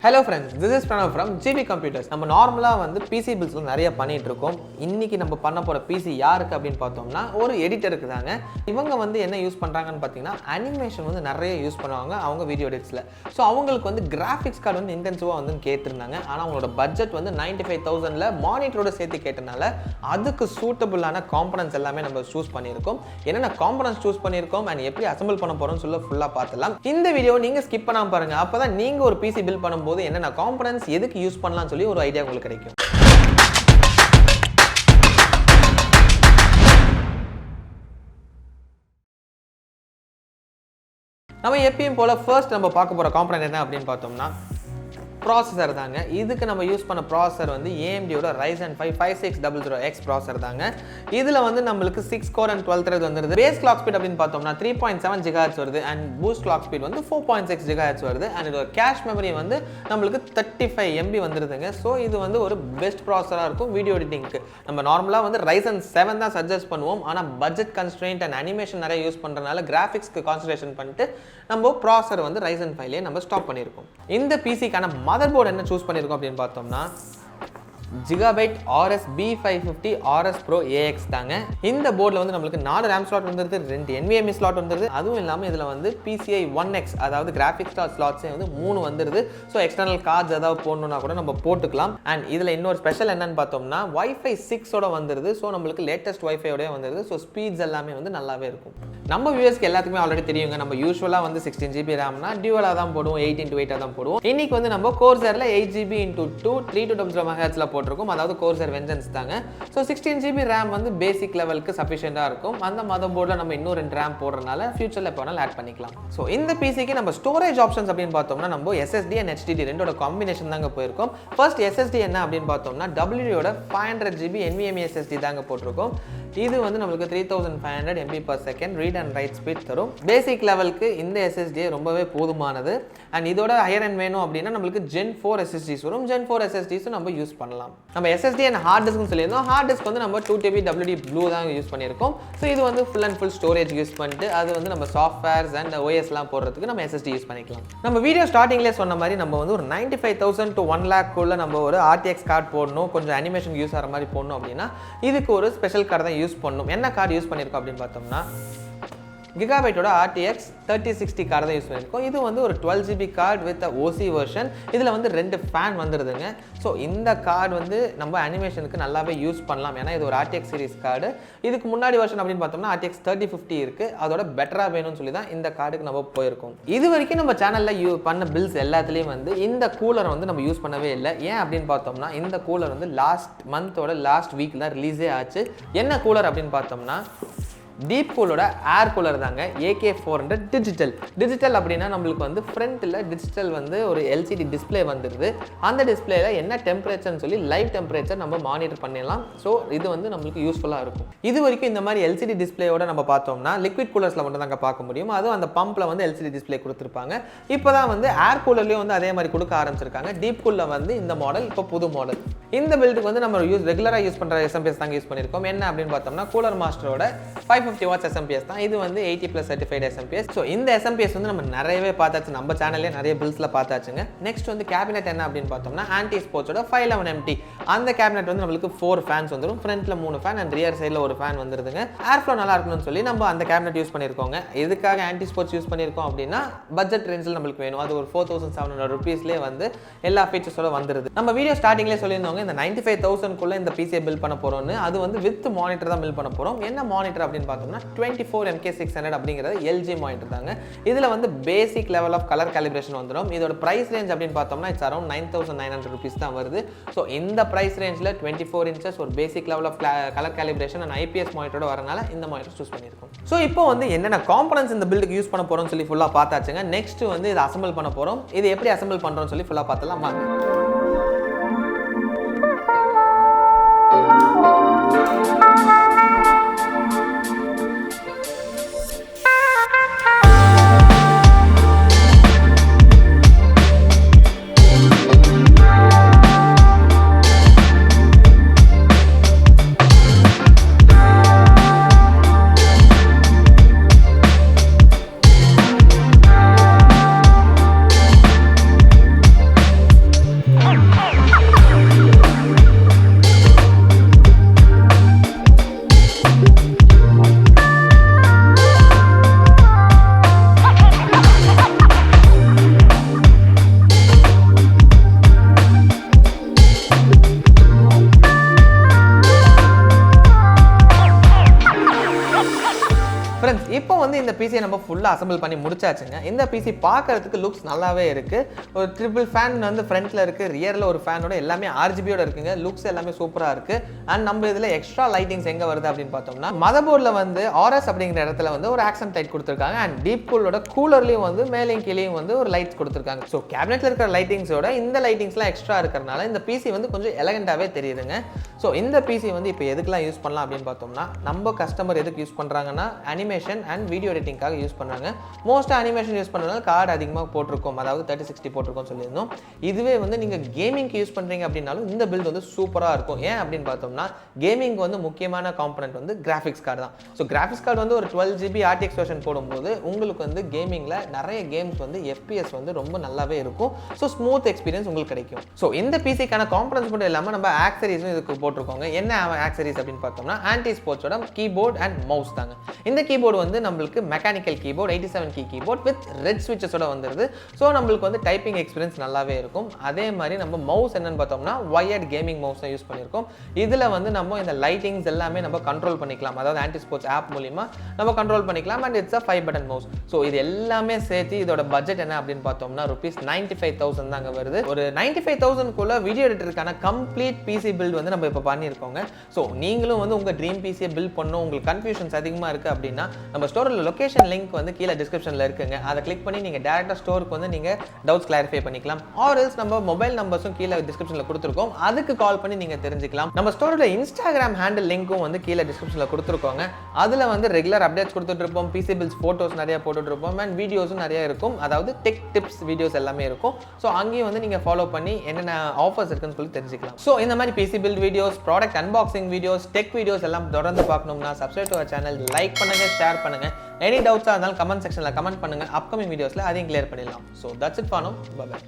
Hello friends, this is Pranav from GB Computers. நம்ம நார்மலா வந்து PC builds நிறைய பண்ணிட்டு இருக்கோம். இன்னைக்கு நம்ம பண்ண போற PC யாருக்கு அப்படினு பார்த்தோம்னா ஒரு எடிட்டருக்கு தாங்க. இவங்க வந்து என்ன யூஸ் பண்றாங்கன்னு பாத்தீங்கன்னா அனிமேஷன் வந்து நிறைய யூஸ் பண்ணுவாங்க அவங்க வீடியோ எடிட்ஸ்ல. சோ அவங்களுக்கு வந்து கிராபிக்ஸ் கார்டு வந்து இன்டென்சிவா வந்து கேட்டிருந்தாங்க. ஆனா அவங்களோட பட்ஜெட் வந்து 95000ல மானிட்டரோட சேர்த்து கேட்டனால அதுக்கு சூட்டபிளான காம்போனன்ட்ஸ் எல்லாமே நம்ம சூஸ் பண்ணியிருக்கோம். என்னென்ன காம்போனன்ட்ஸ் சூஸ் பண்ணியிருக்கோம் and எப்படி அசெம்பிள் பண்ண போறோம்னு சொல்ல ஃபுல்லா பார்த்தலாம். இந்த வீடியோ நீங்க ஸ்கிப் பண்ணாம பாருங்க. அப்பதான் நீங்க ஒரு PC பில்ட் பண்ணும்போது என்னென்ன காம்போனன்ட்ஸ் எதுக்கு யூஸ் பண்ணலாம்னு சொல்லி ஒரு ஐடியா உங்களுக்கு கிடைக்கும். நம்ம எப்பயும் போல ஃபர்ஸ்ட் நம்ம பார்க்க போற காம்போனன்ட் என்ன அப்படின்னு பார்த்தோம்னா ப்ராசஸர் தாங்க. இதுக்கு நம்ம யூஸ் பண்ண ப்ராசஸர் வந்து AMD யோட Ryzen 5-5600X ப்ராசஸர் தாங்க. இதுல வந்து நம்மளுக்கு 6 கோர் and 12 thread வந்துருது. பேஸ் கிளாக் ஸ்பீட் அப்படின்னு பார்த்தோம்னா 3.7 GHz வருது and பூஸ்ட் கிளாக் ஸ்பீட் வந்து 4.6 GHz வருது and இதோட கேஷ் மெமரி வந்து நம்மளுக்கு 35 MB வந்துருதுங்க. ஸோ இது வந்து ஒரு பெஸ்ட் ப்ராசஸரா இருக்கும் வீடியோ எடிட்டிங்க்கு. நம்ம நார்மலா வந்து Ryzen 7 தான் சஜஸ்ட் பண்ணுவோம். ஆனா பட்ஜெட் கன்ஸ்ட்ரெயின்ட் and அனிமேஷன் நிறைய யூஸ் பண்றதுனால கிராஃபிக்ஸ்க்கு கான்சன்ட்ரேஷன் பண்ணிட்டு நம்ம ப்ராசஸர் வந்து Ryzen 5லயே நம்ம ஸ்டாப் பண்ணியிருக்கோம். இந்த பிசிக்கான மதர்போர்டு என்ன சூஸ் பண்ணியிருக்கோம் அப்படின்னு பார்த்தோம்னா GIGABYTE Rs.95k RS Pro AX தாங்க. இந்த போர்டில் வந்து நம்மளுக்கு 4 RAM ஸ்லாட் வந்துருது, 2 NVMe ஸ்லாட் வந்துருது. அதுவும் இல்லாமல் இதில் வந்து PCI 1X அதாவது கிராஃபிக்ஸ் கார்டு ஸ்லாட்ஸே வந்து 3 வந்துருது. ஸோ எக்ஸ்டர்னல் கார்ட்ஸ் ஏதாவது போடணும்னா கூட நம்ம போட்டுக்கலாம். அண்ட் இதில் இன்னொரு ஸ்பெஷல் என்னன்னு பார்த்தோம்னா Wi-Fi 6ஓட வந்துருது. ஸோ நம்மளுக்கு லேட்டஸ்ட் Wi-Fi வந்துருது. ஸோ ஸ்பீட்ஸ் எல்லாமே வந்து நல்லாவே இருக்கும். நம்ம வியூவர்ஸ்க்கு எல்லாத்துக்குமே ஆல்ரெடி தெரியுங்க, நம்ம யூஸ்வலாக வந்து 16GB ரேம்னா டியூவலாக தான் போடுவோம், 8x8 தான் போடுவோம். இன்னைக்கு வந்து நம்ம CORSAIRல 8GB×2 3200 MHz போட்டிருக்கோம். அதாவது CORSAIR வெஞ்சன்ஸ் தாங்க. ஸோ 16GB ரேம் வந்து பேசிக் லெவலுக்கு சஃபிஷியண்டாக இருக்கும். அந்த மதர் போர்டில் நம்ம இன்னும் 2 ரேம் போடுறதுனால ஃபியூச்சரில் எப்போ வேணாலும் ஆட் பண்ணிக்கலாம். ஸோ இந்த பிசிக்கு நம்ம ஸ்டோரேஜ் ஆப்ஷன்ஸ் அப்படின்னு பார்த்தோம்னா நம்ம SSD and HDD ரெண்டோட காம்பினேஷன் தாங்க போயிருக்கோம். ஃபர்ஸ்ட் SSD என்ன அப்படின்னு பார்த்தோம்னா WD-யோட 500GB NVMe SSD தாங்க போட்டிருக்கோம். இது வந்து நம்மளுக்கு 3500 MB/s read and right speed தரும். பேசிக் லெவலுக்கு இந்த SSD ரொம்பவே போதுமானது. அண்ட் இதோட ஹையர் எண்ட் வேணும் அப்படின்னா நம்மளுக்கு Gen 4 SSDs வரும். Gen 4 SSDs நம்ம யூஸ் பண்ணலாம். நம்ம SSD அண்ட் ஹார்ட் டிஸ்க்னு சொல்லியிருந்தோம். ஹார்ட் டிஸ்க் வந்து நம்ம 2TB WD Blue தான் யூஸ் பண்ணியிருக்கோம். ஸோ இது வந்து full and full storage use பண்ணிட்டு அது வந்து நம்ம சாஃப்ட்வேர்ஸ் அண்ட் OSலாம் போடுறதுக்கு நம்ம SSD யூஸ் பண்ணிக்கலாம். நம்ம வீடியோ ஸ்டார்டிங்லேயே சொன்ன மாதிரி நம்ம வந்து ஒரு 95,000 to 1 lakh நம்ம ஒரு RTX கார்டு போடணும், கொஞ்சம் அனிமேஷன் யூஸ் ஆகிற மாதிரி போடணும் அப்படின்னா இதுக்கு ஒரு ஸ்பெஷல் கார்டு தான் யூஸ் பண்ணணும். என்ன கார்டு யூஸ் பண்ணியிருக்கோம் அப்படின்னு பார்த்தோம்னா GIGABYTE RTX 3060 கார்டு தான் யூஸ் பண்ணியிருக்கோம். இது வந்து ஒரு 12GB card with OC version. இதில் வந்து 2 ஃபேன் வந்துடுதுங்க. ஸோ இந்த கார்டு வந்து நம்ம அனிமேஷனுக்கு நல்லாவே யூஸ் பண்ணலாம். ஏன்னா இது ஒரு RTX சீரிஸ் கார்டு. இதுக்கு முன்னாடி வெர்ஷன் அப்படின்னு பார்த்தோம்னா RTX 3050 இருக்குது. அதோட பெட்டராக வேணும்னு சொல்லி தான் இந்த கார்டுக்கு நம்ம போயிருக்கோம். இது வரைக்கும் நம்ம சேனலில் பண்ண பில்ஸ் எல்லாத்துலேயும் வந்து இந்த கூலரை வந்து நம்ம யூஸ் பண்ணவே இல்லை. ஏன் அப்படின்னு பார்த்தோம்னா இந்த கூலர் வந்து லாஸ்ட் மந்தோட லாஸ்ட் வீக் தான் ரிலீஸே ஆச்சு. என்ன கூலர் அப்படின்னு பார்த்தோம்னா DEEPCOOLோட ஏர் கூலர் தாங்க. AK400 டிஜிட்டல் அப்படின்னா நம்மளுக்கு வந்து ஃப்ரண்ட்டில் டிஜிட்டல் வந்து ஒரு LCD டிஸ்பிளே வந்துடுது. அந்த டிஸ்பிளேல என்ன டெம்பரேச்சர்னு சொல்லி லைவ் டெம்பரேச்சர் நம்ம மானிட்டர் பண்ணிடலாம். ஸோ இது வந்து நம்மளுக்கு யூஸ்ஃபுல்லாக இருக்கும். இது வரைக்கும் இந்த மாதிரி LCD டிஸ்பிளேயோட நம்ம பார்த்தோம்னா லிக்விட் கூலர்ஸில் மட்டும் தாங்க பார்க்க முடியும். அதுவும் அந்த பம்பில் வந்து LCD டிஸ்பிளே கொடுத்துருப்பாங்க. இப்போ தான் வந்து ஏர் கூலர்லேயும் வந்து அதே மாதிரி கொடுக்க ஆரம்பிச்சிருக்காங்க. DEEPCOOL வந்து இந்த மாடல் இப்போ புது மாடல். இந்த பில்டுக்கு வந்து நம்ம ரெகுலராக யூஸ் பண்ணுற SMPS தாங்க யூஸ் பண்ணியிருக்கோம். என்ன அப்படின்னு பார்த்தோம்னா கூலர் மாஸ்டரோட 550 watts SMPS தான். இது வந்து 80+ certified SMPS. ஸோ இந்த SMPS வந்து நம்ம நிறையவே பார்த்தாச்சு, நம்ம சேனல்லே நிறைய பில்ஸில் பார்த்தாச்சுங்க. நெக்ஸ்ட் வந்து கேபினெட் என்ன அப்படின்னு பார்த்தோம்னா ESPORTSோட 511MT. அந்த கேபினெட் வந்து நம்மளுக்கு 4 ஃபேன்ஸ் வந்துடும். ஃப்ரண்ட்டில் 3 ஃபேன் அண்ட் ரியர் சைடில் ஒரு ஃபேன் வந்துருதுங்க. ஏர் ஃப்ளோ நல்லா இருக்கணும்னு சொல்லி நம்ம அந்த கேபினெட் யூஸ் பண்ணியிருக்கோங்க. எதுக்காக ESPORTS யூஸ் பண்ணியிருக்கோம் அப்படின்னா பட்ஜெட் ரேஞ்சில் நம்மளுக்கு வேணும். அது ஒரு 4700 rupeesலேயே வந்து எல்லா ஃபீச்சர்ஸோட வந்துருது. நம்ம வீடியோ ஸ்டார்டிங்லேயே சொல்லியிருந்தோங்க இந்த 95,000க்குள்ள இந்த பிசியை பில்ட் பண்ண போறோம்னு. அது வந்து வித் மானிட்டர் தான் பில்ட் பண்ண போறோம். என்ன மானிட்டர் அப்படின்னு பார்த்தோம்னா 24MK600 அப்படிங்கிறது LG மானிட்டர் தாங்க. இதுல வந்து basic level of colour calibration வந்துடும். இதோட பிரைஸ் ரேஞ்ச் அப்படின்னு பார்த்தோம்னா இட்ஸ் அரௌண்ட் 9,900 rupees தான் வருது. ஸோ இந்த பிரைஸ் ரேஞ்சில் 24 inches ஒரு basic level of colour calibration and IPS மானிட்டரோட வரனால இந்த மானிட்டர் சூஸ் பண்ணியிருக்கோம். ஸோ இப்போ வந்து என்னென்ன காம்பனன்ட்ஸ் இந்த பில்டுக்கு யூஸ் பண்ண போறோம்னு சொல்லி ஃபுல்லாக பார்த்தாச்சுங்க. நெக்ஸ்ட் வந்து இதை அசம்பிள் பண்ண போறோம். இது எப்படி அசம்பிள் பண்றோம்னு சொல்லி ஃபுல்லாக பார்த்தலாம் வாங்க. பிசியை நம்ம ஃபுல்லாக அசம்பிள் பண்ணி முடிச்சாச்சுங்க. இந்த பிசி பார்க்கறதுக்கு லுக்ஸ் நல்லாவே இருக்குது. ஒரு ட்ரிபிள் ஃபேன் வந்து ஃப்ரண்ட்டில் இருக்குது, ரியரில் ஒரு ஃபேனோட எல்லாமே RGBயோட இருக்குங்க. லுக்ஸ் எல்லாமே சூப்பராக இருக்குது. அண்ட் நம்ம இதில் எக்ஸ்ட்ரா லைட்டிங்ஸ் எங்கே வருது அப்படின்னு பார்த்தோம்னா மதர் போர்டில் வந்து AORUS அப்படிங்கிற இடத்துல வந்து ஒரு ஆக்சன்ட் லைட் கொடுத்துருக்காங்க. அண்ட் டீப்கூலோட கூலர்லையும் வந்து மேலேயும் கீழேயும் வந்து ஒரு லைட்ஸ் கொடுத்துருக்காங்க. ஸோ கேபினெட்டில் இருக்கிற லைட்டிங்ஸோட இந்த லைட்டிங்ஸ்லாம் எக்ஸ்ட்ரா இருக்கிறனால இந்த பிசி வந்து கொஞ்சம் எலகண்டாகவே தெரியுதுங்க. ஸோ இந்த பிசி வந்து இப்போ எதுக்கெல்லாம் யூஸ் பண்ணலாம் அப்படின்னு பார்த்தோம்னா நம்ம கஸ்டமர் எதுக்கு யூஸ் பண்ணுறாங்கன்னா அனிமேஷன் அண்ட் வீடியோ எடிட்டிங்காக யூஸ் பண்ணுறாங்க. மோஸ்ட்டாக அனிமேஷன் யூஸ் பண்ணுறதுனால கார்டு அதிகமாக போட்டிருக்கோம், அதாவது 3060 போட்டிருக்கோம் சொல்லியிருந்தோம். இதுவே வந்து நீங்கள் கேமிங்க்கு யூஸ் பண்ணுறீங்க அப்படின்னாலும் இந்த பில்ட் வந்து சூப்பராக இருக்கும். ஏன் அப்படின்னு பார்த்தோம்னா கேமிங் வந்து முக்கியமான காம்பனன்ட் வந்து கிராஃபிக்ஸ் கார்டு தான். ஸோ கிராஃபிக்ஸ் கார்டு வந்து ஒரு 12GB RTX வெர்ஷன் போடும்போது உங்களுக்கு வந்து கேமிங்கில் நிறைய கேம்ஸ் வந்து FPS வந்து ரொம்ப நல்லாவே இருக்கும். ஸோ ஸ்மூத் எக்ஸ்பீரியன்ஸ் உங்களுக்கு கிடைக்கும். ஸோ இந்த பிசிக்கான காம்பனன்ட்ஸ் மட்டும் இல்லாமல் நம்ம ஆக்சரிஸும் இதுக்கு போட்டிருக்கோங்க. என்ன ஆக்சரிஸ் அப்படின்னு பார்த்தோம்னா ஆன்டி ஸ்போர்ட்ஸோட கீபோர்ட் அண்ட் மவுஸ் தாங்க. இந்த கீபோர்டு வந்து நம்மளுக்கு mechanical keyboard 87 key keyboard with red ஸ்விட்சஸோட வந்துருது. ஸோ நம்மளுக்கு வந்து டைப்பிங் எக்ஸ்பீரியன்ஸ் நல்லாவே இருக்கும். அதே மாதிரி நம்ம மவுஸ் என்னன்னு பார்த்தோம்னா வயர்ட் கேமிங் மவுஸ் தான் யூஸ் பண்ணியிருக்கோம். இதில் வந்து நம்ம இந்த லைட்டிங்ஸ் எல்லாமே நம்ம கண்ட்ரோல் பண்ணிக்கலாம், அதாவது ஆன்டி ஸ்போர்ட்ஸ் ஆப் மூலிமா நம்ம கண்ட்ரோல் பண்ணிக்கலாம். And it's 5 button mouse. So இது எல்லாமே சேர்த்து இதோட பட்ஜெட் என்ன அப்படின்னு பார்த்தோம்னா ₹95,000 தாங்க வருது. ஒரு 95,000க்குள்ள வீடியோ எடிட்டருக்கான கம்ப்ளீட் பிசி பில்ட் வந்து நம்ம இப்போ பண்ணியிருக்கோங்க. ஸோ நீங்களும் வந்து உங்கள் ட்ரீம் பிசியை பில்ட் பண்ணணும், உங்களுக்கு கன்ஃபியூஷன்ஸ் அதிகமாக இருக்குது அப்படின்னா நம்ம ஸ்டோரில் லொகேஷன் லிங்க் வந்து கீழே டிஸ்கிரிப்ஷனில் இருக்குங்க. அதை கிளிக் பண்ணி நீங்கள் டேரெக்டாக ஸ்டோருக்கு வந்து நீங்கள் டவுட்ஸ் கிளாரிஃபை பண்ணிக்கலாம். ஆர்எல்ஸ் நம்ம மொபைல் நம்பர்ஸும் கீழே டிஸ்கிரிப்ஷனில் கொடுத்துருக்கோம், அதுக்கு கால் பண்ணி நீங்கள் தெரிஞ்சுக்கலாம். நம்ம ஸ்டோரோட இன்ஸ்டாகிராம் ஹேண்டில் லிங்க்கும் வந்து கீழே டிஸ்கிரிப்ஷனில் கொடுத்துருக்கோங்க. அதில் வந்து ரெகுலர் அப்டேட்ஸ் கொடுத்துட்ருப்போம், பிசி பில்ஸ் ஃபோட்டோஸ் நிறைய போட்டுட்ருப்போம் அண்ட் வீடியோஸும் நிறைய இருக்கும், அதாவது டெக் டிப்ஸ் வீடியோஸ் எல்லாமே இருக்கும். ஸோ அங்கேயும் வந்து நீங்கள் ஃபாலோ பண்ணி என்னென்ன ஆஃபர்ஸ் இருக்குன்னு சொல்லி தெரிஞ்சுக்கலாம். ஸோ இந்த மாதிரி PC build videos, product unboxing videos, tech videos எல்லாம் தொடர்ந்து பார்க்கணும்னா subscribe to our channel, like பண்ணுங்க, ஷேர் பண்ணுங்க. எனி டவுட்ஸாக இருந்தாலும் கமெண்ட் செக்ஷனில் கமெண்ட் பண்ணுங்க. அப்கமிங் வீடியோஸில் அதையும் கிளியர் பண்ணிடலாம். So that's it for now. Bye by.